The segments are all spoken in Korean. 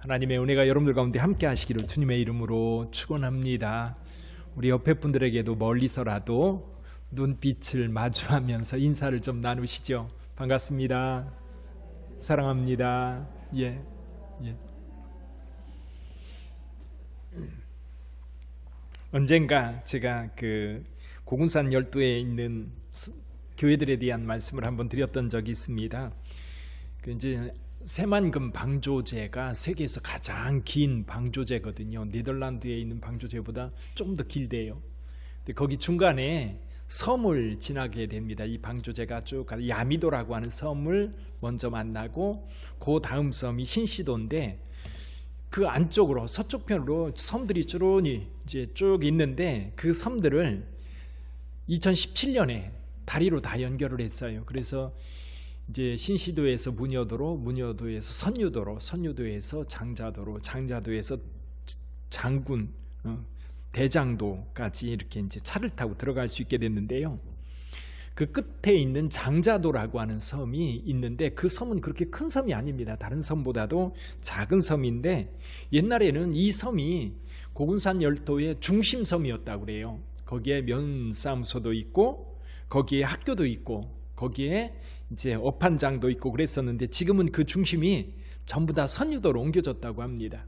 하나님의 은혜가 여러분들 가운데 함께 하시기를 주님의 이름으로 축원합니다. 우리 옆에 분들에게도 멀리서라도 눈빛을 마주하면서 인사를 좀 나누시죠. 반갑습니다. 사랑합니다. 예. 언젠가 제가 그 고군산 열도에 있는 교회들에 대한 말씀을 한번 드렸던 적이 있습니다. 그 이제 새만금 방조제가 세계에서 가장 긴 방조제거든요. 네덜란드에 있는 방조제보다 좀 더 길대요. 근데 거기 중간에 섬을 지나게 됩니다. 이 방조제가 쭉 가서 야미도라고 하는 섬을 먼저 만나고 그 다음 섬이 신시도인데 그 안쪽으로 서쪽 편으로 섬들이 쭈르니 이제 쭉 있는데 그 섬들을 2017년에 다리로 다 연결을 했어요. 그래서 이제 신시도에서 문여도로, 문여도에서 선유도로, 선유도에서 장자도로, 장자도에서 장군, 대장도까지 이렇게 이제 차를 타고 들어갈 수 있게 됐는데요. 그 끝에 있는 장자도라고 하는 섬이 있는데 그 섬은 그렇게 큰 섬이 아닙니다. 다른 섬보다도 작은 섬인데 옛날에는 이 섬이 고군산 열도의 중심 섬이었다고 그래요. 거기에 면사무소도 있고 거기에 학교도 있고 거기에 이제 업한장도 있고 그랬었는데 지금은 그 중심이 전부 다 선유도로 옮겨졌다고 합니다.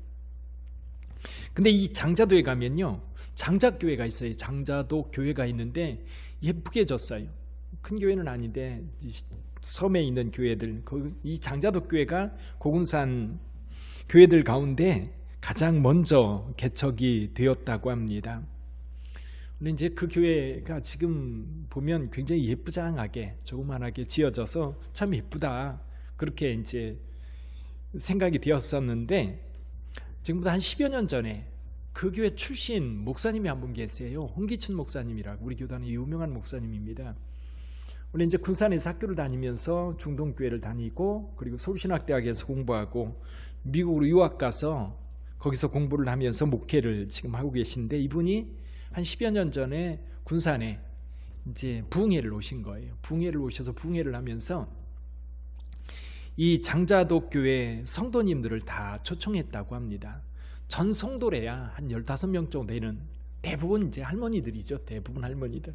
근데 이 장자도에 가면요, 장자교회가 있어요. 장자도 교회가 있는데 예쁘게 졌어요. 큰 교회는 아닌데 섬에 있는 교회들, 이 장자도 교회가 고군산 교회들 가운데 가장 먼저 개척이 되었다고 합니다. 근데 이제 그 교회가 지금 보면 굉장히 예쁘장하게 조그만하게 지어져서 참 예쁘다 그렇게 이제 생각이 되었었는데 지금부터 한 10여 년 전에 그 교회 출신 목사님이 한 분 계세요. 홍기춘 목사님이라고 우리 교단의 유명한 목사님입니다. 원래 이제 군산에서 학교를 다니면서 중동교회를 다니고 그리고 서울신학대학에서 공부하고 미국으로 유학 가서 거기서 공부를 하면서 목회를 지금 하고 계신데 이분이 한 10여 년 전에 군산에 이제 부흥회를 오신 거예요. 부흥회를 오셔서 부흥회를 하면서 이 장자도 교회 성도님들을 다 초청했다고 합니다. 전 성도래야 한 15명 정도 되는 대부분 이제 할머니들이죠. 대부분 할머니들.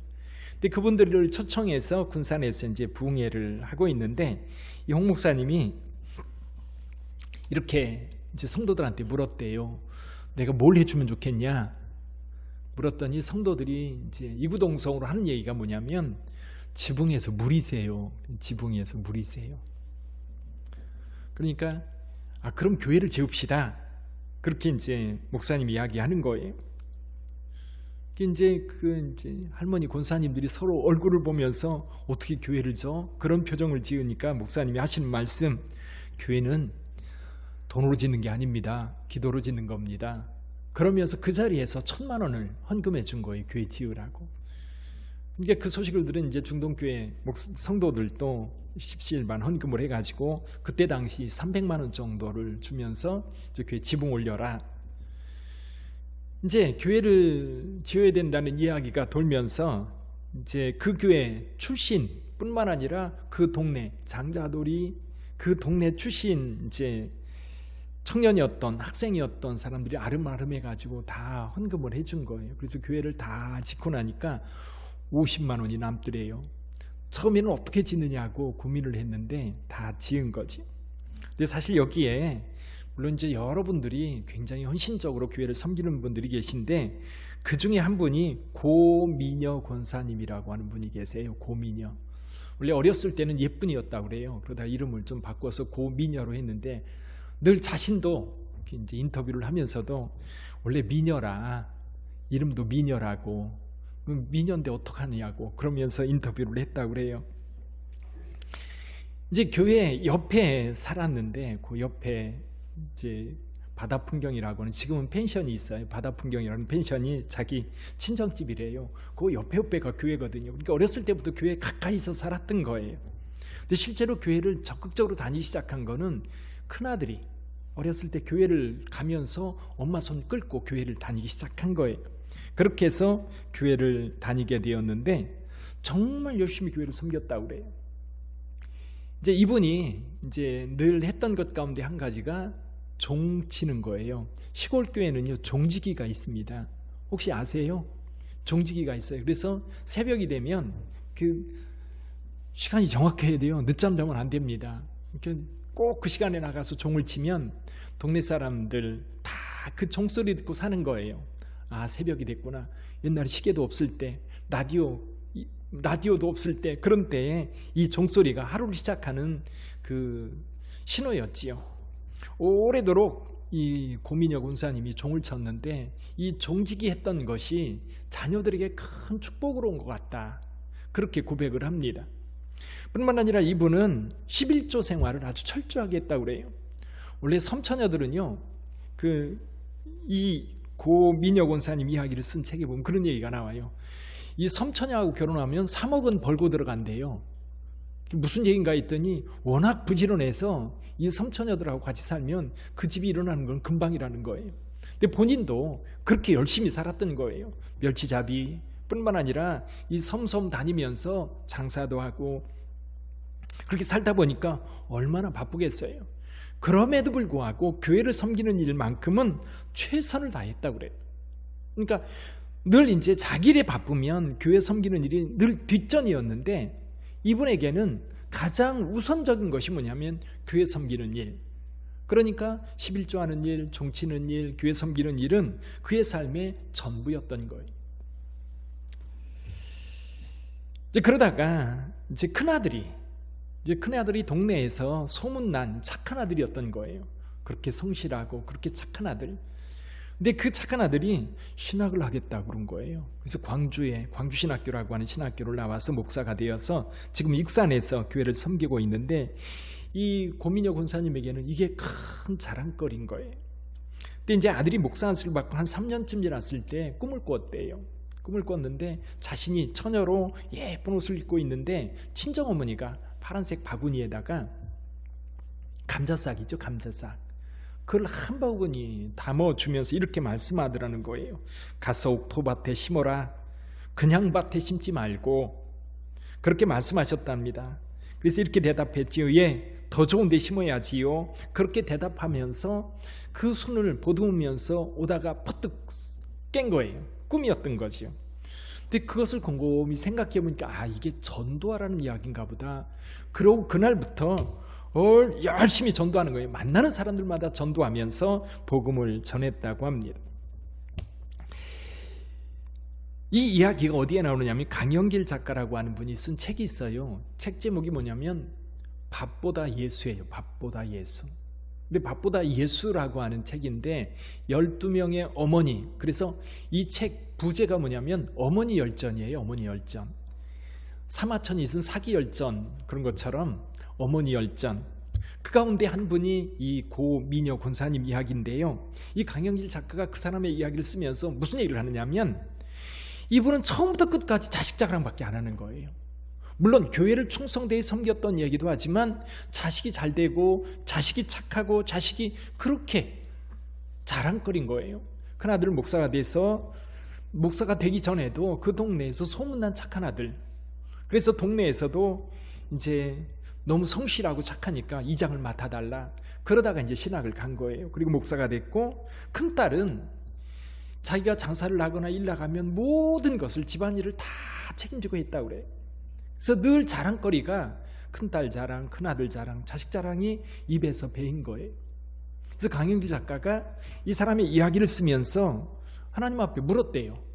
근데 그분들을 초청해서 군산에서 이제 부흥회를 하고 있는데 이 홍 목사님이 이렇게 이제 성도들한테 물었대요. 내가 뭘 해주면 좋겠냐? 물었더니 성도들이 이제 이구동성으로 하는 얘기가 뭐냐면 지붕에서 물이세요. 지붕에서 물이세요. 그러니까 그럼 교회를 지읍시다. 그렇게 이제 목사님이 이야기하는 거예요. 이제 할머니 권사님들이 서로 얼굴을 보면서 어떻게 교회를 져? 그런 표정을 지으니까 목사님이 하시는 말씀, 교회는 돈으로 짓는 게 아닙니다. 기도로 짓는 겁니다. 그러면서 그 자리에서 1,000만 원을 헌금해 준 거예요. 교회 지으라고. 그러니까 그 소식을 들은 이제 중동교회 성도들도 십시일반 헌금을 해가지고 그때 당시 300만 원 정도를 주면서 이제 교회 지붕 올려라. 이제 교회를 지어야 된다는 이야기가 돌면서 이제 그 교회 출신뿐만 아니라 그 동네 장자돌이 그 동네 출신 이제 청년이었던 학생이었던 사람들이 아름아름해가지고 다 헌금을 해준 거예요. 그래서 교회를 다 짓고 나니까 50만 원이 남더래요. 처음에는 어떻게 짓느냐고 고민을 했는데 다 지은 거지. 근데 사실 여기에 물론 이제 여러분들이 굉장히 헌신적으로 교회를 섬기는 분들이 계신데 그 중에 한 분이 고미녀 권사님이라고 하는 분이 계세요. 고미녀. 원래 어렸을 때는 예쁜이었다고 그래요. 그러다 이름을 좀 바꿔서 고미녀로 했는데 늘 자신도 이제 인터뷰를 하면서도 원래 미녀라, 이름도 미녀라고, 미녀인데 어떡하냐고 그러면서 인터뷰를 했다고 그래요. 이제 교회 옆에 살았는데 그 옆에 이제 바다 풍경이라고 하는, 지금은 펜션이 있어요. 바다 풍경이라는 펜션이 자기 친정집이래요. 그 옆에가 교회거든요. 그러니까 어렸을 때부터 교회 가까이서 살았던 거예요. 근데 실제로 교회를 적극적으로 다니기 시작한 거는 큰아들이 어렸을 때 교회를 가면서 엄마 손 끌고 교회를 다니기 시작한 거예요. 그렇게 해서 교회를 다니게 되었는데 정말 열심히 교회를 섬겼다고 그래요. 이제 이분이 이제 늘 했던 것 가운데 한 가지가 종치는 거예요. 시골 교회는요 종지기가 있습니다. 혹시 아세요? 종지기가 있어요. 그래서 새벽이 되면 그 시간이 정확해야 돼요. 늦잠 자면 안 됩니다. 꼭 그 시간에 나가서 종을 치면 동네 사람들 다 그 종소리 듣고 사는 거예요. 아, 새벽이 됐구나. 옛날에 시계도 없을 때, 라디오도 없을 때, 그런 때에 이 종소리가 하루를 시작하는 그 신호였지요. 오래도록 이 고민여 권사님이 종을 쳤는데 이 종지기 했던 것이 자녀들에게 큰 축복으로 온 것 같다, 그렇게 고백을 합니다. 뿐만 아니라 이분은 11조 생활을 아주 철저하게 했다고 그래요. 원래 섬처녀들은요, 이 고민여 권사님 이야기를 쓴 책에 보면 그런 얘기가 나와요. 이 섬처녀하고 결혼하면 3억은 벌고 들어간대요. 무슨 얘기인가 했더니 워낙 부지런해서 이 섬처녀들하고 같이 살면 그 집이 일어나는 건 금방이라는 거예요. 근데 본인도 그렇게 열심히 살았던 거예요. 멸치잡이 뿐만 아니라 이 섬섬 다니면서 장사도 하고 그렇게 살다 보니까 얼마나 바쁘겠어요. 그럼에도 불구하고 교회를 섬기는 일만큼은 최선을 다했다고 그래요. 그러니까 늘 이제 자기 일에 바쁘면 교회 섬기는 일이 늘 뒷전이었는데 이분에게는 가장 우선적인 것이 뭐냐면 교회 섬기는 일. 그러니까 11조 하는 일, 종치는 일, 교회 섬기는 일은 그의 삶의 전부였던 거예요. 이제 그러다가 이제 큰아들이 동네에서 소문난 착한 아들이었던 거예요. 그렇게 성실하고 그렇게 착한 아들. 근데 그 착한 아들이 신학을 하겠다고 그런 거예요. 그래서 광주신학교라고 하는 신학교를 나와서 목사가 되어서 지금 익산에서 교회를 섬기고 있는데 이 고민여 권사님에게는 이게 큰 자랑거리인 거예요. 근데 이제 아들이 목사 안수를 받고 한 3년쯤 지났을 때 꿈을 꿨대요. 꿈을 꿨는데 자신이 처녀로 예쁜 옷을 입고 있는데 친정어머니가 파란색 바구니에다가 감자싹이죠, 감자싹. 그걸 한 바구니 담아주면서 이렇게 말씀하더라는 거예요. 가서 옥토밭에 심어라. 그냥 밭에 심지 말고. 그렇게 말씀하셨답니다. 그래서 이렇게 대답했지요. 예, 더 좋은 데 심어야지요. 그렇게 대답하면서 그 손을 보듬으면서 오다가 퍼뜩 깬 거예요. 꿈이었던 거죠. 근데 그것을 곰곰이 생각해 보니까 이게 전도하라는 이야기인가 보다. 그러고 그날부터 열심히 전도하는 거예요. 만나는 사람들마다 전도하면서 복음을 전했다고 합니다. 이 이야기가 어디에 나오느냐면 강영길 작가라고 하는 분이 쓴 책이 있어요. 책 제목이 뭐냐면 밥보다 예수예요. 밥보다 예수. 근데 밥보다 예수라고 하는 책인데 12명의 어머니, 그래서 이 책 부제가 뭐냐면 어머니 열전이에요. 어머니 열전. 사마천이 쓴 사기 열전 그런 것처럼 어머니 열전. 그 가운데 한 분이 이 고민여 권사님 이야기인데요. 이 강영길 작가가 그 사람의 이야기를 쓰면서 무슨 얘기를 하느냐면 이분은 처음부터 끝까지 자식 자랑밖에 안 하는 거예요. 물론 교회를 충성되이 섬겼던 얘기도 하지만 자식이 잘 되고 자식이 착하고 자식이 그렇게 자랑거린 거예요. 큰아들 목사가 돼서 목사가 되기 전에도 그 동네에서 소문난 착한 아들. 그래서 동네에서도 이제 너무 성실하고 착하니까 이장을 맡아달라. 그러다가 이제 신학을 간 거예요. 그리고 목사가 됐고 큰딸은 자기가 장사를 하거나 일 나가면 모든 것을 집안일을 다 책임지고 했다고 그래요. 그래서 늘 자랑거리가 큰딸 자랑, 큰아들 자랑, 자식 자랑이 입에서 배인 거예요. 그래서 강영길 작가가 이 사람의 이야기를 쓰면서 하나님 앞에 물었대요.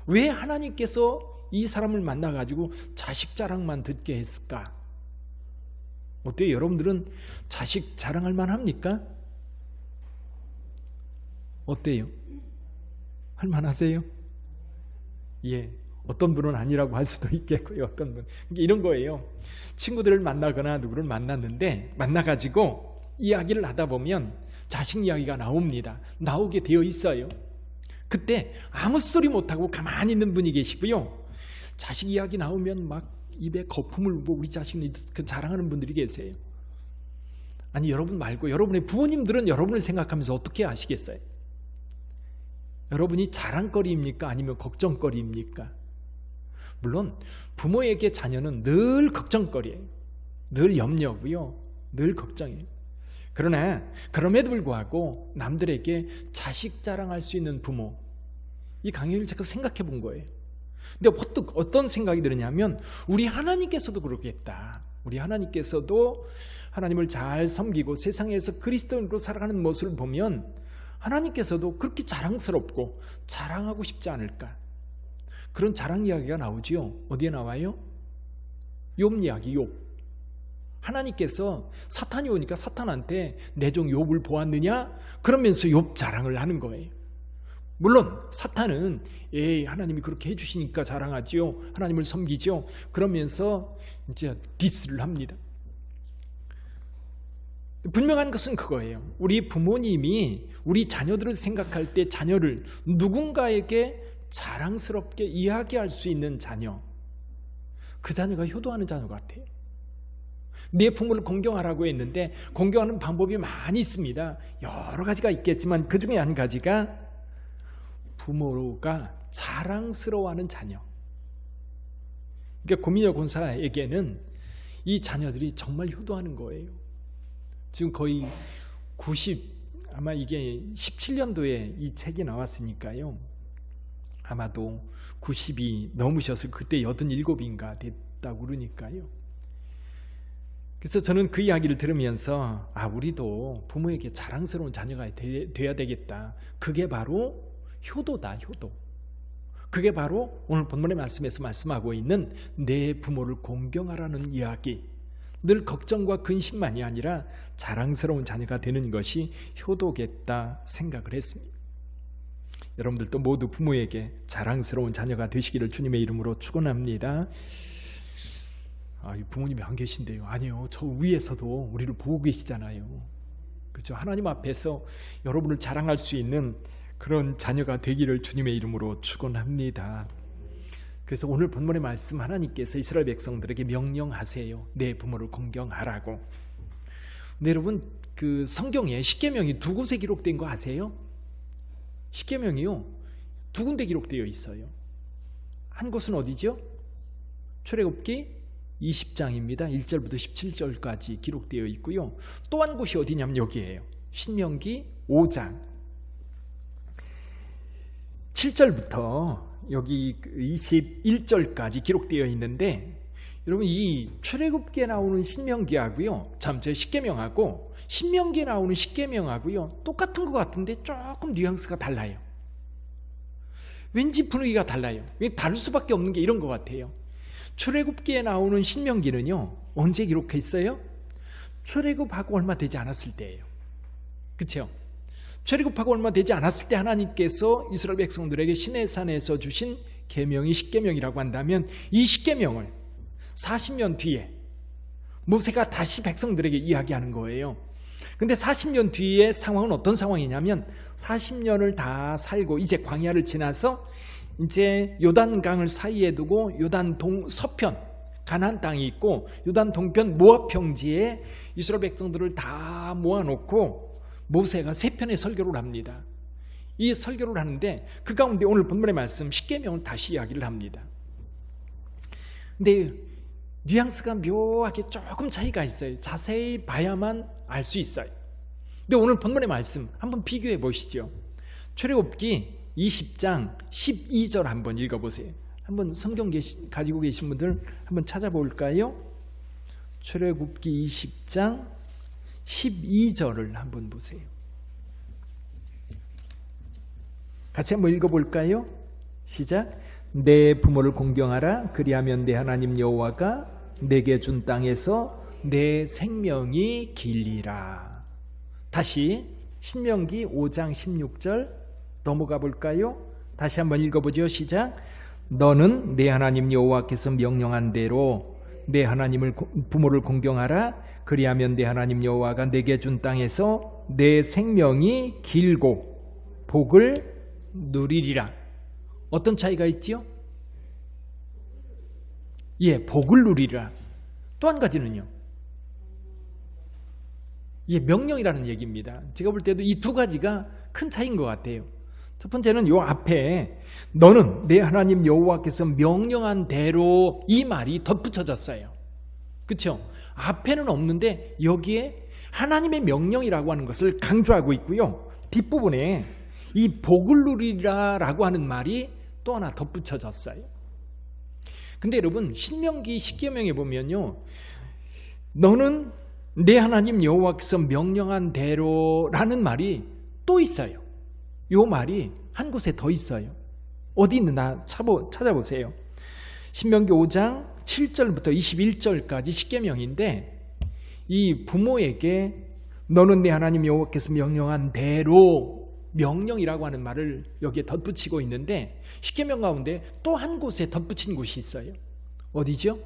왜 하나님께서 이 사람을 만나가지고 자식 자랑만 듣게 했을까? 어때요? 여러분들은 자식 자랑할 만합니까? 어때요? 할 만하세요? 예. 어떤 분은 아니라고 할 수도 있겠고요. 어떤 분. 이런 거예요. 친구들을 만나거나 누구를 만났는데 만나가지고 이야기를 하다 보면 자식 이야기가 나옵니다. 나오게 되어 있어요. 그때 아무 소리 못하고 가만히 있는 분이 계시고요. 자식 이야기 나오면 막 입에 거품을 부고 우리 자식을 자랑하는 분들이 계세요. 아니 여러분 말고 여러분의 부모님들은 여러분을 생각하면서 어떻게 아시겠어요? 여러분이 자랑거리입니까? 아니면 걱정거리입니까? 물론 부모에게 자녀는 늘 걱정거리예요. 늘 염려고요. 늘 걱정이에요. 그러나 그럼에도 불구하고 남들에게 자식 자랑할 수 있는 부모, 이 강의를 제가 생각해 본 거예요. 근데 어떤 생각이 드느냐면 우리 하나님께서도 그러겠다. 우리 하나님께서도 하나님을 잘 섬기고 세상에서 그리스도인으로 살아가는 모습을 보면 하나님께서도 그렇게 자랑스럽고 자랑하고 싶지 않을까. 그런 자랑 이야기가 나오지요. 어디에 나와요? 욥 이야기, 욥. 하나님께서 사탄이 오니까 사탄한테 내 종 욥을 보았느냐? 그러면서 욥 자랑을 하는 거예요. 물론 사탄은 하나님이 그렇게 해주시니까 자랑하지요. 하나님을 섬기죠. 그러면서 이제 디스를 합니다. 분명한 것은 그거예요. 우리 부모님이 우리 자녀들을 생각할 때 자녀를 누군가에게 자랑스럽게 이야기할 수 있는 자녀, 그 자녀가 효도하는 자녀 같아요. 내 부모를 공경하라고 했는데 공경하는 방법이 많이 있습니다. 여러 가지가 있겠지만 그 중에 한 가지가 부모가 자랑스러워하는 자녀. 그러니까 고민여 권사에게는 이 자녀들이 정말 효도하는 거예요. 지금 거의 아마 이게 17년도에 이 책이 나왔으니까요. 아마도 90이 넘으셔서 그때 87인가 됐다고 그러니까요. 그래서 저는 그 이야기를 들으면서 우리도 부모에게 자랑스러운 자녀가 돼야 되겠다. 그게 바로 효도다, 효도. 그게 바로 오늘 본문의 말씀에서 말씀하고 있는 내 부모를 공경하라는 이야기. 늘 걱정과 근심만이 아니라 자랑스러운 자녀가 되는 것이 효도겠다 생각을 했습니다. 여러분들도 모두 부모에게 자랑스러운 자녀가 되시기를 주님의 이름으로 축원합니다. 부모님이 안 계신데요. 아니요, 저 위에서도 우리를 보고 계시잖아요. 그렇죠? 하나님 앞에서 여러분을 자랑할 수 있는 그런 자녀가 되기를 주님의 이름으로 축원합니다. 그래서 오늘 본문의 말씀, 하나님께서 이스라엘 백성들에게 명령하세요. 내 부모를 공경하라고. 근데 여러분, 그 성경에 십계명이 두 곳에 기록된 거 아세요? 십계명이요, 두 군데 기록되어 있어요. 한 곳은 어디죠? 출애굽기 20장입니다. 1절부터 17절까지 기록되어 있고요. 또 한 곳이 어디냐면 여기예요. 신명기 5장 7절부터 여기 21절까지 기록되어 있는데, 여러분 이 출애굽기에 나오는 신명기하고요, 제 십계명하고 신명기에 나오는 십계명하고요 똑같은 것 같은데 조금 뉘앙스가 달라요. 왠지 분위기가 달라요. 다를 수밖에 없는 게 이런 것 같아요. 출애굽기에 나오는 신명기는요, 언제 기록했어요? 출애굽하고 얼마 되지 않았을 때예요. 그렇죠? 출애굽하고 얼마 되지 않았을 때 하나님께서 이스라엘 백성들에게 시내산에서 주신 계명이 십계명이라고 한다면, 이 십계명을 40년 뒤에 모세가 다시 백성들에게 이야기하는 거예요. 근데 40년 뒤의 상황은 어떤 상황이냐면, 40년을 다 살고 이제 광야를 지나서 이제 요단강을 사이에 두고 요단 서편 가나안 땅이 있고, 요단 동편 모압 평지에 이스라엘 백성들을 다 모아놓고 모세가 세 편의 설교를 합니다. 이 설교를 하는데 그 가운데 오늘 본문의 말씀 십계명을 다시 이야기를 합니다. 근데 뉘앙스가 묘하게 조금 차이가 있어요. 자세히 봐야만 알 수 있어요. 근데 오늘 본문의 말씀 한번 비교해 보시죠. 출애굽기 20장 12절 한번 읽어보세요. 한번 성경 가지고 계신 분들 한번 찾아볼까요? 출애굽기 20장 12절을 한번 보세요. 같이 한번 읽어볼까요? 시작. 내 부모를 공경하라. 그리하면 내 하나님 여호와가 내게 준 땅에서 내 생명이 길리라. 다시 신명기 5장 16절 넘어가 볼까요? 다시 한번 읽어보죠. 시작. 너는 내 하나님 여호와께서 명령한 대로 내 하나님을 부모를 공경하라. 그리하면 내 하나님 여호와가 내게 준 땅에서 내 생명이 길고 복을 누리리라. 어떤 차이가 있지요? 복을 누리리라. 또 한 가지는요, 명령이라는 얘기입니다. 제가 볼 때도 이 두 가지가 큰 차이인 것 같아요. 첫 번째는 요 앞에 너는 내 하나님 여호와께서 명령한 대로, 이 말이 덧붙여졌어요. 그렇죠? 앞에는 없는데 여기에 하나님의 명령이라고 하는 것을 강조하고 있고요. 뒷부분에 이 복을 누리라라고 하는 말이 또 하나 덧붙여졌어요. 근데 여러분, 신명기 10계명에 보면요, 너는 내 하나님 여호와께서 명령한 대로라는 말이 또 있어요. 이 말이 한 곳에 더 있어요. 어디 있나 찾아보세요. 신명기 5장 7절부터 21절까지 10계명인데, 이 부모에게 너는 내 하나님 여호와께서 명령한 대로, 명령이라고 하는 말을 여기에 덧붙이고 있는데, 10계명 가운데 또 한 곳에 덧붙인 곳이 있어요. 어디죠?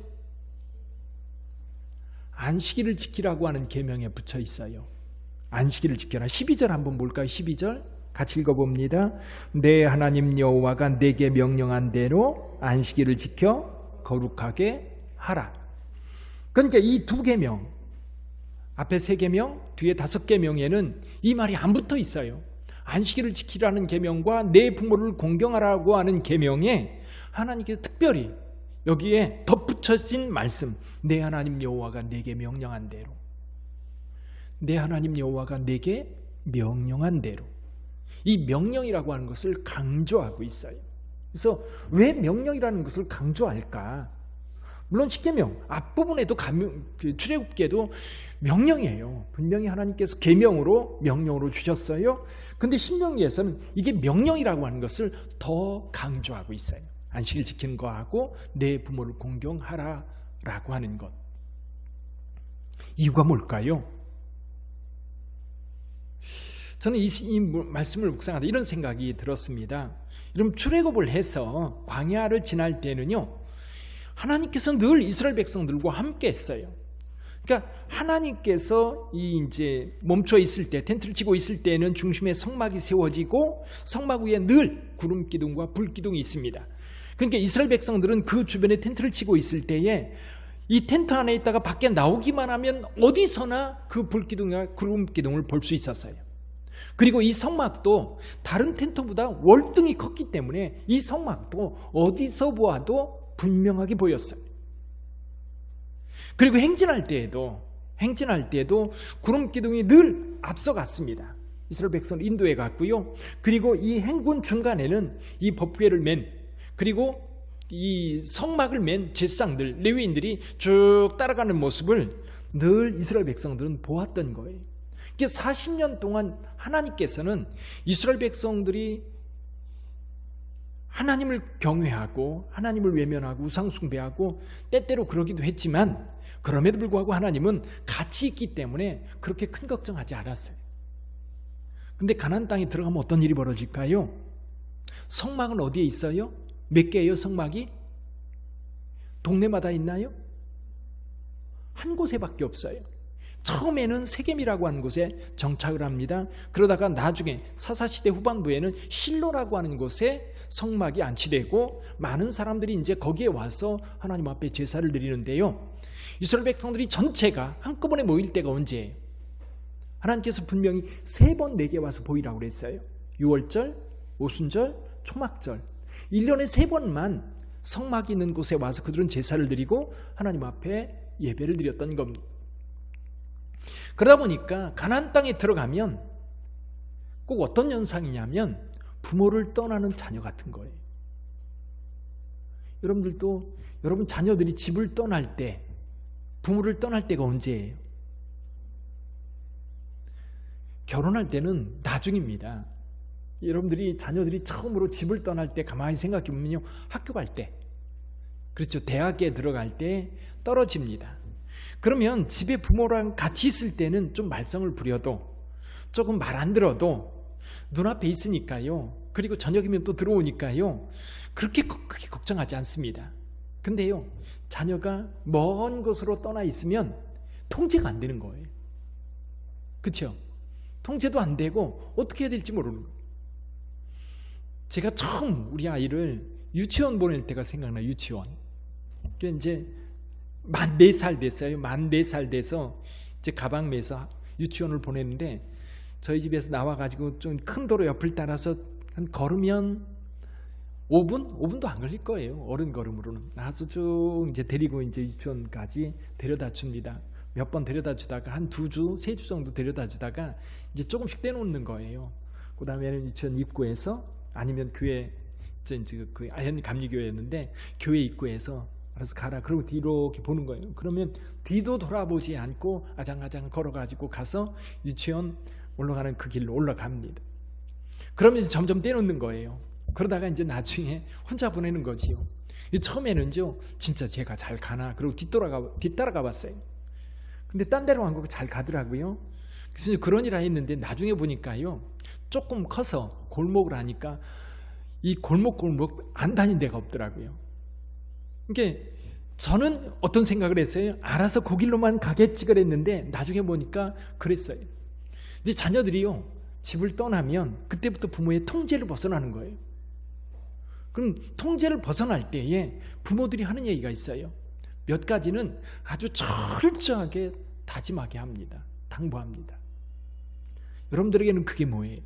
안식일을 지키라고 하는 계명에 붙여 있어요. 안식일을 지켜라. 12절 한번 볼까요? 12절 같이 읽어봅니다. 내 하나님 여호와가 내게 명령한 대로 안식일을 지켜 거룩하게 하라. 그러니까 이 두 계명, 앞에 3계명, 뒤에 5계명에는 이 말이 안 붙어 있어요. 안식일을 지키라는 계명과 내 부모를 공경하라고 하는 계명에 하나님께서 특별히 여기에 덧붙여진 말씀, 내 하나님 여호와가 내게 명령한 대로, 내 하나님 여호와가 내게 명령한 대로, 이 명령이라고 하는 것을 강조하고 있어요. 그래서 왜 명령이라는 것을 강조할까? 물론 10계명 앞부분에도 출애굽기에도 명령이에요. 분명히 하나님께서 계명으로 명령으로 주셨어요. 근데 신명기에서는 이게 명령이라고 하는 것을 더 강조하고 있어요. 안식일 지키는 거하고 내 부모를 공경하라라고 하는 것. 이유가 뭘까요? 저는 이 말씀을 묵상하다 이런 생각이 들었습니다. 여러분, 출애굽을 해서 광야를 지날 때는요, 하나님께서 늘 이스라엘 백성들과 함께 했어요. 그러니까 하나님께서 이제 멈춰 있을 때, 텐트를 치고 있을 때는 중심에 성막이 세워지고 성막 위에 늘 구름 기둥과 불 기둥이 있습니다. 그러니까 이스라엘 백성들은 그 주변에 텐트를 치고 있을 때에 이 텐트 안에 있다가 밖에 나오기만 하면 어디서나 그 불 기둥과 구름 기둥을 볼 수 있었어요. 그리고 이 성막도 다른 텐트보다 월등히 컸기 때문에 이 성막도 어디서 보아도 분명하게 보였어요. 그리고 행진할 때에도 구름 기둥이 늘 앞서갔습니다. 이스라엘 백성을 인도해 갔고요. 그리고 이 행군 중간에는 이 법궤를 맨, 그리고 이 성막을 맨 제사장들, 레위인들이 쭉 따라가는 모습을 늘 이스라엘 백성들은 보았던 거예요. 40년 동안 하나님께서는 이스라엘 백성들이 하나님을 경외하고 하나님을 외면하고 우상 숭배하고 때때로 그러기도 했지만, 그럼에도 불구하고 하나님은 같이 있기 때문에 그렇게 큰 걱정하지 않았어요. 근데 가나안 땅에 들어가면 어떤 일이 벌어질까요? 성막은 어디에 있어요? 몇 개예요, 성막이? 동네마다 있나요? 한 곳에밖에 없어요. 처음에는 세겜이라고 하는 곳에 정착을 합니다. 그러다가 나중에 사사시대 후반부에는 실로라고 하는 곳에 성막이 안치되고 많은 사람들이 이제 거기에 와서 하나님 앞에 제사를 드리는데요, 이스라엘 백성들이 전체가 한꺼번에 모일 때가 언제예요? 하나님께서 분명히 3번 내게 와서 보이라고 그랬어요. 유월절, 오순절, 초막절, 1년에 3번만 성막이 있는 곳에 와서 그들은 제사를 드리고 하나님 앞에 예배를 드렸던 겁니다. 그러다 보니까 가나안 땅에 들어가면 꼭 어떤 현상이냐면 부모를 떠나는 자녀 같은 거예요. 여러분들도 여러분 자녀들이 집을 떠날 때, 부모를 떠날 때가 언제예요? 결혼할 때는 나중입니다. 여러분들이 자녀들이 처음으로 집을 떠날 때 가만히 생각해 보면요, 학교 갈 때, 그렇죠, 대학에 들어갈 때 떨어집니다. 그러면 집에 부모랑 같이 있을 때는 좀 말썽을 부려도, 조금 말 안 들어도 눈앞에 있으니까요, 그리고 저녁이면 또 들어오니까요, 그렇게 크게 걱정하지 않습니다. 근데요, 자녀가 먼 곳으로 떠나 있으면 통제가 안 되는 거예요. 그렇죠? 통제도 안 되고 어떻게 해야 될지 모르는 거예요. 제가 처음 우리 아이를 유치원 보낼 때가 생각나요. 유치원. 이제 만 4살 됐어요. 만 4살 돼서 이제 가방 매서 유치원을 보냈는데, 저희 집에서 나와가지고 좀 큰 도로 옆을 따라서 한 걸으면 5분도 안 걸릴 거예요. 어른 걸음으로는. 나와서 쭉 이제 데리고 이제 유치원까지 데려다 줍니다. 몇 번 데려다 주다가 한 2주, 3주 정도 데려다 주다가 이제 조금씩 떼놓는 거예요. 그 다음에는 전 입구에서 아니면 교회, 그 아현 감리교회였는데 교회 입구에서 알아서 가라. 그러고 뒤로 이렇게 보는 거예요. 그러면 뒤도 돌아보지 않고 아장아장 걸어가지고 가서 유치원 올라가는 그 길로 올라갑니다. 그러면 이제 점점 떼놓는 거예요. 그러다가 이제 나중에 혼자 보내는 거지요. 처음에는요, 진짜 제가 잘 가나? 그리고 뒤따라가 봤어요. 근데 딴 데로 간 거 잘 가더라고요. 그래서 그러니라 했는데 나중에 보니까요, 조금 커서 골목을 하니까 이 골목 안 다닌 데가 없더라고요. 그러니까 저는 어떤 생각을 했어요? 알아서 그 길로만 가겠지 그랬는데 나중에 보니까 그랬어요. 이제 자녀들이요, 집을 떠나면 그때부터 부모의 통제를 벗어나는 거예요. 그럼 통제를 벗어날 때에 부모들이 하는 얘기가 있어요. 몇 가지는 아주 철저하게 다짐하게 합니다. 당부합니다. 여러분들에게는 그게 뭐예요?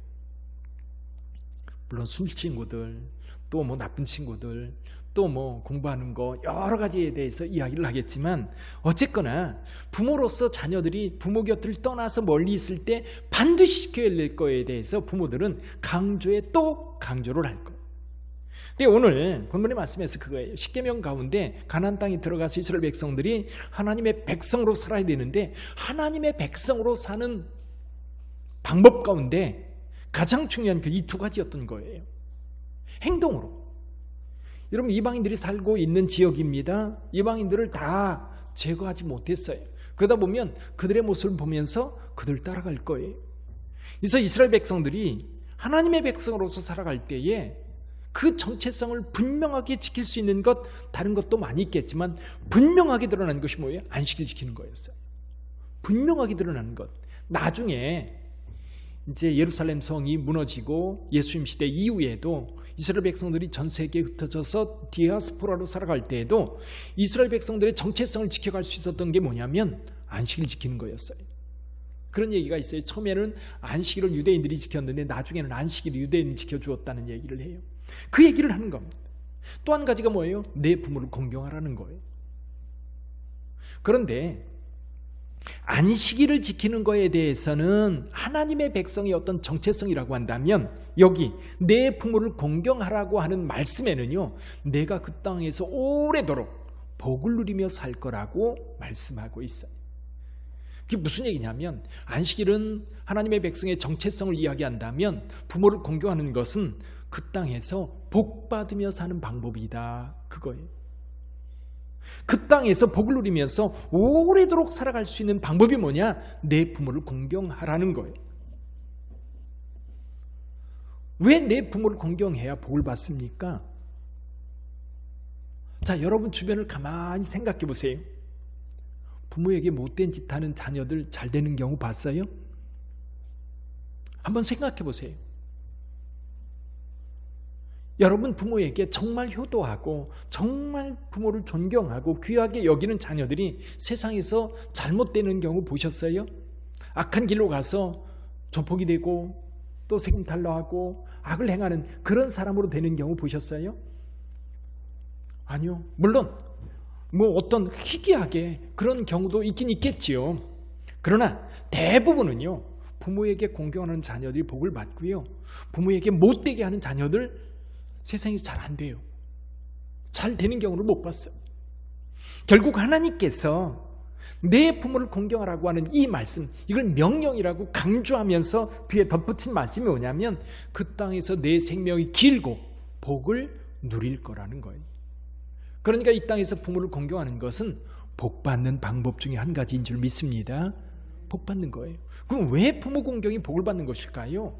물론 술 친구들, 또 뭐 나쁜 친구들, 또 뭐 공부하는 거 여러 가지에 대해서 이야기를 하겠지만 어쨌거나 부모로서 자녀들이 부모 곁을 떠나서 멀리 있을 때 반드시 지켜야 될 거에 대해서 부모들은 강조에 또 강조를 할 거예요. 근데 오늘 본문의 말씀에서 그거예요. 십계명 가운데 가나안 땅에 들어가서 이스라엘 백성들이 하나님의 백성으로 살아야 되는데 하나님의 백성으로 사는 방법 가운데 가장 중요한 이 2가지였던 거예요. 행동으로. 여러분, 이방인들이 살고 있는 지역입니다. 이방인들을 다 제거하지 못했어요. 그러다 보면 그들의 모습을 보면서 그들 따라갈 거예요. 그래서 이스라엘 백성들이 하나님의 백성으로서 살아갈 때에 그 정체성을 분명하게 지킬 수 있는 것, 다른 것도 많이 있겠지만 분명하게 드러나는 것이 뭐예요? 안식일 지키는 거였어요. 분명하게 드러나는 것. 나중에 이제 예루살렘 성이 무너지고 예수님 시대 이후에도 이스라엘 백성들이 전 세계에 흩어져서 디아스포라로 살아갈 때에도 이스라엘 백성들의 정체성을 지켜갈 수 있었던 게 뭐냐면 안식일 지키는 거였어요. 그런 얘기가 있어요. 처음에는 안식일을 유대인들이 지켰는데 나중에는 안식일을 유대인이 지켜주었다는 얘기를 해요. 그 얘기를 하는 겁니다. 또 한 가지가 뭐예요? 내 부모를 공경하라는 거예요. 그런데 안식일을 지키는 거에 대해서는 하나님의 백성의 어떤 정체성이라고 한다면 여기 내 부모를 공경하라고 하는 말씀에는요, 내가 그 땅에서 오래도록 복을 누리며 살 거라고 말씀하고 있어요. 그게 무슨 얘기냐면 안식일은 하나님의 백성의 정체성을 이야기한다면 부모를 공경하는 것은 그 땅에서 복 받으며 사는 방법이다, 그거예요. 그 땅에서 복을 누리면서 오래도록 살아갈 수 있는 방법이 뭐냐? 내 부모를 공경하라는 거예요. 왜 내 부모를 공경해야 복을 받습니까? 자, 여러분 주변을 가만히 생각해 보세요. 부모에게 못된 짓 하는 자녀들 잘 되는 경우 봤어요? 한번 생각해 보세요. 여러분 부모에게 정말 효도하고 정말 부모를 존경하고 귀하게 여기는 자녀들이 세상에서 잘못되는 경우 보셨어요? 악한 길로 가서 조폭이 되고 또 세금탈러하고 악을 행하는 그런 사람으로 되는 경우 보셨어요? 아니요. 물론 뭐 어떤 희귀하게 그런 경우도 있긴 있겠지요. 그러나 대부분은요, 부모에게 공경하는 자녀들이 복을 받고요, 부모에게 못되게 하는 자녀들 세상에서 잘 안 돼요. 잘 되는 경우를 못 봤어요. 결국 하나님께서 내 부모를 공경하라고 하는 이 말씀, 이걸 명령이라고 강조하면서 뒤에 덧붙인 말씀이 뭐냐면 그 땅에서 내 생명이 길고 복을 누릴 거라는 거예요. 그러니까 이 땅에서 부모를 공경하는 것은 복받는 방법 중에 한 가지인 줄 믿습니다. 복받는 거예요. 그럼 왜 부모 공경이 복을 받는 것일까요?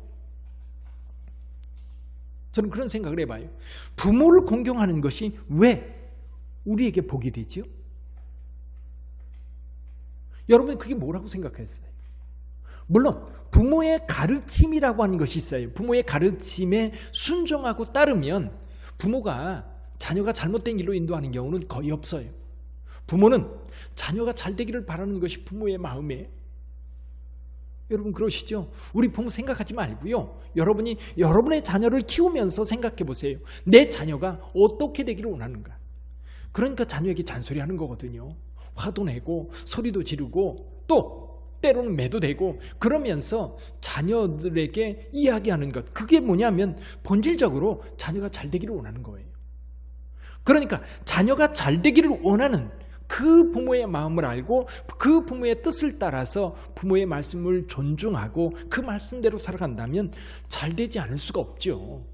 저는 그런 생각을 해봐요. 부모를 공경하는 것이 왜 우리에게 복이 되죠? 여러분 그게 뭐라고 생각했어요? 물론 부모의 가르침이라고 하는 것이 있어요. 부모의 가르침에 순종하고 따르면 부모가 자녀가 잘못된 길로 인도하는 경우는 거의 없어요. 부모는 자녀가 잘 되기를 바라는 것이 부모의 마음이에요. 여러분 그러시죠? 우리 부모 생각하지 말고요, 여러분이 여러분의 자녀를 키우면서 생각해 보세요. 내 자녀가 어떻게 되기를 원하는가? 그러니까 자녀에게 잔소리하는 거거든요. 화도 내고 소리도 지르고 또 때로는 매도 되고 그러면서 자녀들에게 이야기하는 것, 그게 뭐냐면 본질적으로 자녀가 잘 되기를 원하는 거예요. 그러니까 자녀가 잘 되기를 원하는 그 부모의 마음을 알고 그 부모의 뜻을 따라서 부모의 말씀을 존중하고 그 말씀대로 살아간다면 잘 되지 않을 수가 없죠.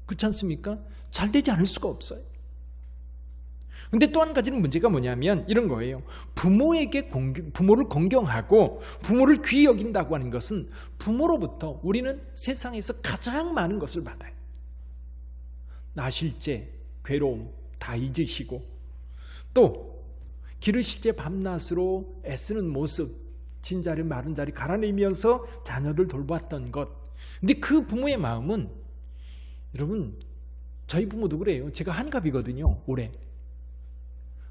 그렇지 않습니까? 잘 되지 않을 수가 없어요. 근데 또 한 가지는 문제가 뭐냐면 이런 거예요. 부모를 공경하고 부모를 귀히 여긴다고 하는 것은 부모로부터 우리는 세상에서 가장 많은 것을 받아요. 나실제, 괴로움 다 잊으시고 또 기르실 때 밤낮으로 애쓰는 모습, 진자리 마른 자리 갈아내면서 자녀들 돌봤던 것. 근데 그 부모의 마음은, 여러분 저희 부모도 그래요. 제가 한갑이거든요 올해.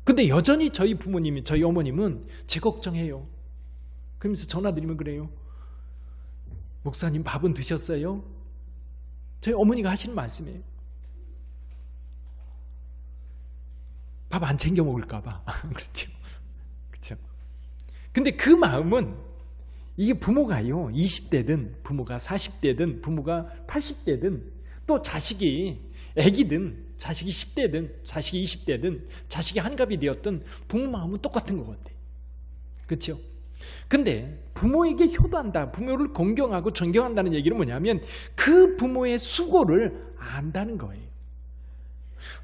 근데 여전히 저희 부모님이, 저희 어머님은 제 걱정해요. 그러면서 전화드리면 그래요. 목사님 밥은 드셨어요? 저희 어머니가 하시는 말씀이에요. 밥 안 챙겨 먹을까봐. 그렇죠. 그렇죠. 근데 그 마음은, 이게 부모가요, 20대든 부모가 40대든 부모가 80대든 또 자식이 애기든 자식이 10대든 자식이 20대든 자식이 한갑이 되었든 부모 마음은 똑같은 것 같아요. 그렇죠? 근데 부모에게 효도한다, 부모를 공경하고 존경한다는 얘기는 뭐냐면 그 부모의 수고를 안다는 거예요.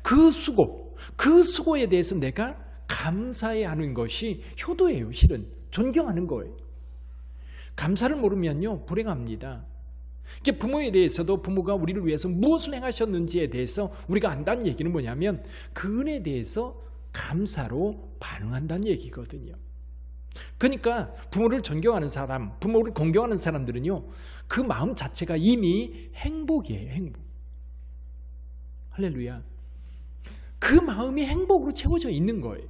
그 수고에 대해서 내가 감사해야 하는 것이 효도예요. 실은 존경하는 거예요. 감사를 모르면요 불행합니다. 부모에 대해서도 부모가 우리를 위해서 무엇을 행하셨는지에 대해서 우리가 안다는 얘기는 뭐냐면 그 은혜에 대해서 감사로 반응한다는 얘기거든요. 그러니까 부모를 존경하는 사람, 부모를 공경하는 사람들은요 그 마음 자체가 이미 행복이에요. 행복. 할렐루야. 그 마음이 행복으로 채워져 있는 거예요.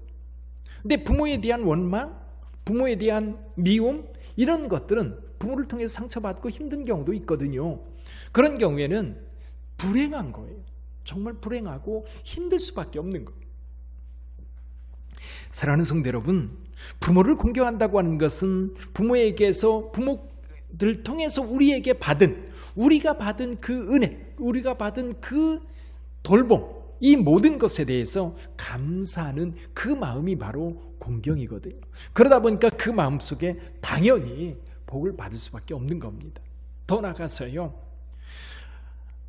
근데 부모에 대한 원망, 부모에 대한 미움, 이런 것들은 부모를 통해서 상처받고 힘든 경우도 있거든요. 그런 경우에는 불행한 거예요. 정말 불행하고 힘들 수밖에 없는 거예요. 사랑하는 성도 여러분, 부모를 공경한다고 하는 것은 부모에게서, 부모들 통해서 우리가 받은 그 은혜, 우리가 받은 그 돌봄, 이 모든 것에 대해서 감사하는 그 마음이 바로 공경이거든요. 그러다 보니까 그 마음 속에 당연히 복을 받을 수밖에 없는 겁니다. 더 나아가서요,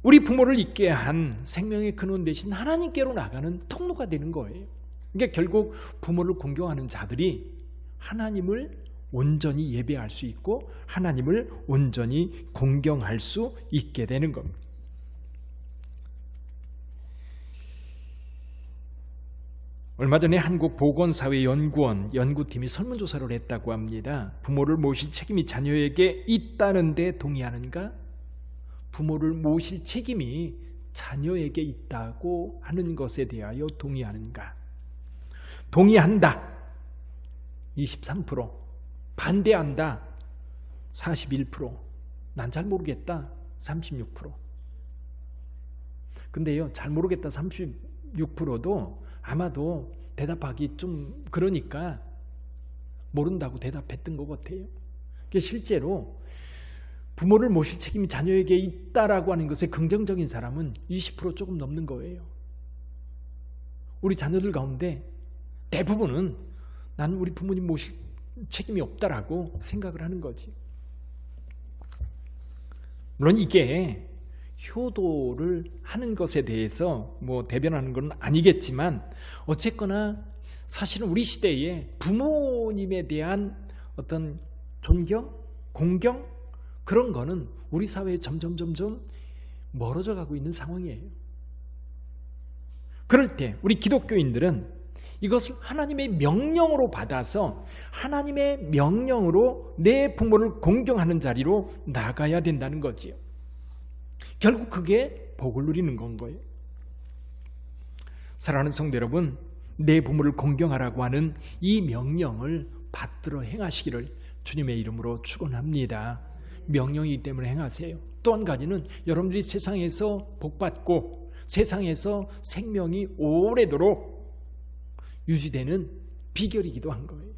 우리 부모를 있게 한 생명의 근원 대신 하나님께로 나가는 통로가 되는 거예요. 그러니까 결국 부모를 공경하는 자들이 하나님을 온전히 예배할 수 있고 하나님을 온전히 공경할 수 있게 되는 겁니다. 얼마 전에 한국보건사회연구원 연구팀이 설문조사를 했다고 합니다. 부모를 모실 책임이 자녀에게 있다는데 동의하는가? 부모를 모실 책임이 자녀에게 있다고 하는 것에 대하여 동의하는가? 동의한다 23%, 반대한다 41%, 난 잘 모르겠다 36%. 근데요, 잘 모르겠다 36%도 아마도 대답하기 좀 그러니까 모른다고 대답했던 것 같아요. 실제로 부모를 모실 책임이 자녀에게 있다라고 하는 것에 긍정적인 사람은 20% 조금 넘는 거예요. 우리 자녀들 가운데 대부분은 나는 우리 부모님 모실 책임이 없다라고 생각을 하는 거지. 물론 이게 효도를 하는 것에 대해서 대변하는 건 아니겠지만 어쨌거나 사실은 우리 시대에 부모님에 대한 어떤 존경, 공경, 그런 거는 우리 사회에 점점 멀어져 가고 있는 상황이에요. 그럴 때 우리 기독교인들은 이것을 하나님의 명령으로 받아서 하나님의 명령으로 내 부모를 공경하는 자리로 나가야 된다는 거지요. 결국 그게 복을 누리는 건 거예요. 사랑하는 성도 여러분, 내 부모를 공경하라고 하는 이 명령을 받들어 행하시기를 주님의 이름으로 축원합니다. 명령이기 때문에 행하세요. 또 한 가지는 여러분들이 세상에서 복받고 세상에서 생명이 오래도록 유지되는 비결이기도 한 거예요.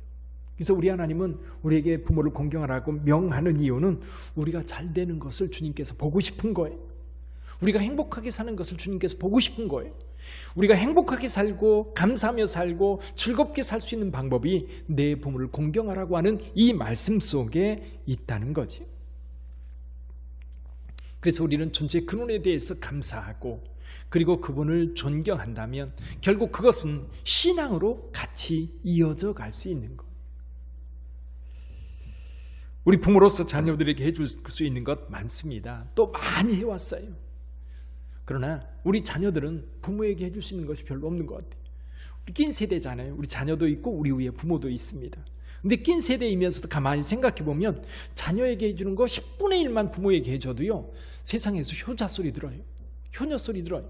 그래서 우리 하나님은 우리에게 부모를 공경하라고 명하는 이유는 우리가 잘 되는 것을 주님께서 보고 싶은 거예요. 우리가 행복하게 사는 것을 주님께서 보고 싶은 거예요. 우리가 행복하게 살고 감사하며 살고 즐겁게 살 수 있는 방법이 내 부모를 공경하라고 하는 이 말씀 속에 있다는 거지. 그래서 우리는 존재의 근원에 대해서 감사하고 그리고 그분을 존경한다면 결국 그것은 신앙으로 같이 이어져 갈 수 있는 것. 우리 부모로서 자녀들에게 해줄 수 있는 것 많습니다. 또 많이 해왔어요. 그러나 우리 자녀들은 부모에게 해줄 수 있는 것이 별로 없는 것 같아요. 우리 낀 세대잖아요. 우리 자녀도 있고 우리 위에 부모도 있습니다. 근데 낀 세대이면서도 가만히 생각해 보면 자녀에게 해주는 거 10분의 1만 부모에게 해줘도요, 세상에서 효자 소리 들어요. 효녀 소리 들어요.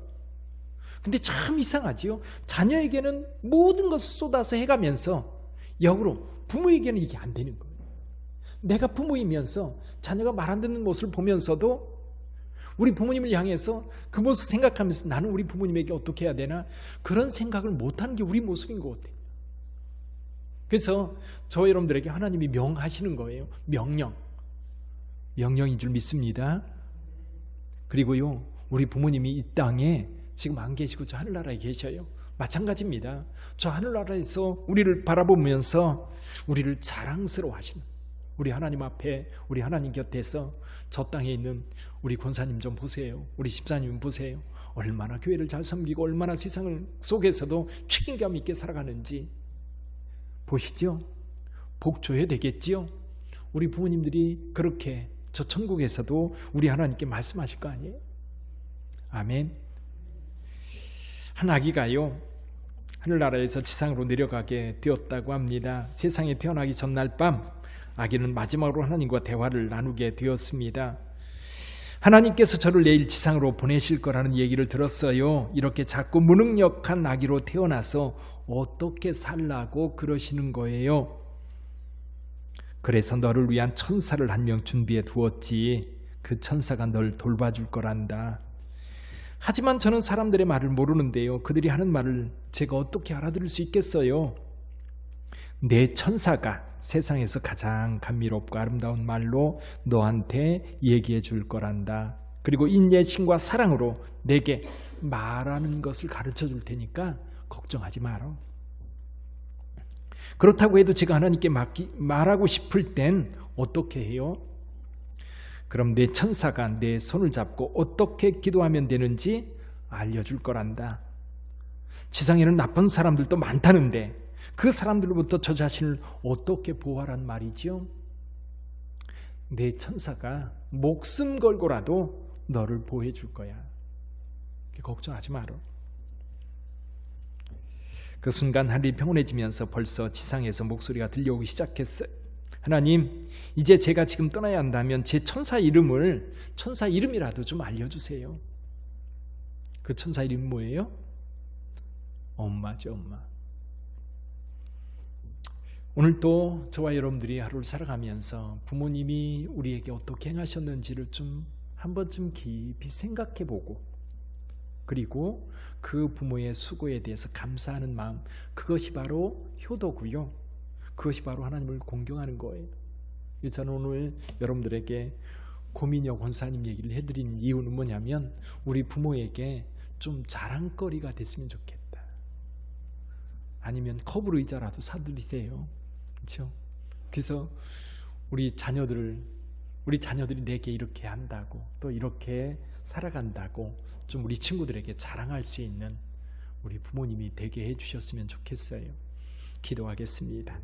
근데 참 이상하지요. 자녀에게는 모든 것을 쏟아서 해가면서 역으로 부모에게는 이게 안 되는 거예요. 내가 부모이면서 자녀가 말 안 듣는 모습을 보면서도 우리 부모님을 향해서 그 모습 생각하면서 나는 우리 부모님에게 어떻게 해야 되나, 그런 생각을 못하는 게 우리 모습인 것 같아요. 그래서 저 여러분들에게 하나님이 명하시는 거예요. 명령인 줄 믿습니다. 그리고요, 우리 부모님이 이 땅에 지금 안 계시고 저 하늘나라에 계셔요. 마찬가지입니다. 저 하늘나라에서 우리를 바라보면서 우리를 자랑스러워 하시는, 우리 하나님 앞에, 우리 하나님 곁에서 저 땅에 있는 우리 권사님 좀 보세요. 우리 집사님 보세요. 얼마나 교회를 잘 섬기고 얼마나 세상을 속에서도 책임감 있게 살아가는지 보시죠. 복 줘야 되겠지요. 우리 부모님들이 그렇게 저 천국에서도 우리 하나님께 말씀하실 거 아니에요. 아멘. 한 아기가요, 하늘나라에서 지상으로 내려가게 되었다고 합니다. 세상에 태어나기 전날 밤 아기는 마지막으로 하나님과 대화를 나누게 되었습니다. 하나님께서 저를 내일 지상으로 보내실 거라는 얘기를 들었어요. 이렇게 작고 무능력한 아기로 태어나서 어떻게 살라고 그러시는 거예요. 그래서 너를 위한 천사를 한 명 준비해 두었지. 그 천사가 널 돌봐줄 거란다. 하지만 저는 사람들의 말을 모르는데요, 그들이 하는 말을 제가 어떻게 알아들을 수 있겠어요? 내 천사가 세상에서 가장 감미롭고 아름다운 말로 너한테 얘기해 줄 거란다. 그리고 인내심과 사랑으로 내게 말하는 것을 가르쳐 줄 테니까 걱정하지 마라. 그렇다고 해도 제가 하나님께 말하고 싶을 땐 어떻게 해요? 그럼 내 천사가 내 손을 잡고 어떻게 기도하면 되는지 알려줄 거란다. 지상에는 나쁜 사람들도 많다는데 그 사람들로부터 저 자신을 어떻게 보호하란 말이죠? 내 천사가 목숨 걸고라도 너를 보호해 줄 거야. 걱정하지 마라. 그 순간 하늘이 평온해지면서 벌써 지상에서 목소리가 들려오기 시작했어요. 하나님, 이제 제가 지금 떠나야 한다면 제 천사 이름이라도 좀 알려주세요. 그 천사 이름이 뭐예요? 엄마죠, 엄마. 오늘도 저와 여러분들이 하루를 살아가면서 부모님이 우리에게 어떻게 행하셨는지를 좀 한 번쯤 깊이 생각해보고, 그리고 그 부모의 수고에 대해서 감사하는 마음, 그것이 바로 효도고요. 그것이 바로 하나님을 공경하는 거예요. 저는 오늘 여러분들에게 고민여 권사님 얘기를 해드린 이유는 뭐냐면, 우리 부모에게 좀 자랑거리가 됐으면 좋겠다. 아니면 컵으로 의자라도 사드리세요. 그렇죠? 그래서 우리 자녀들이 내게 이렇게 한다고, 또 이렇게 살아간다고 좀 우리 친구들에게 자랑할 수 있는 우리 부모님이 되게 해주셨으면 좋겠어요. 기도하겠습니다.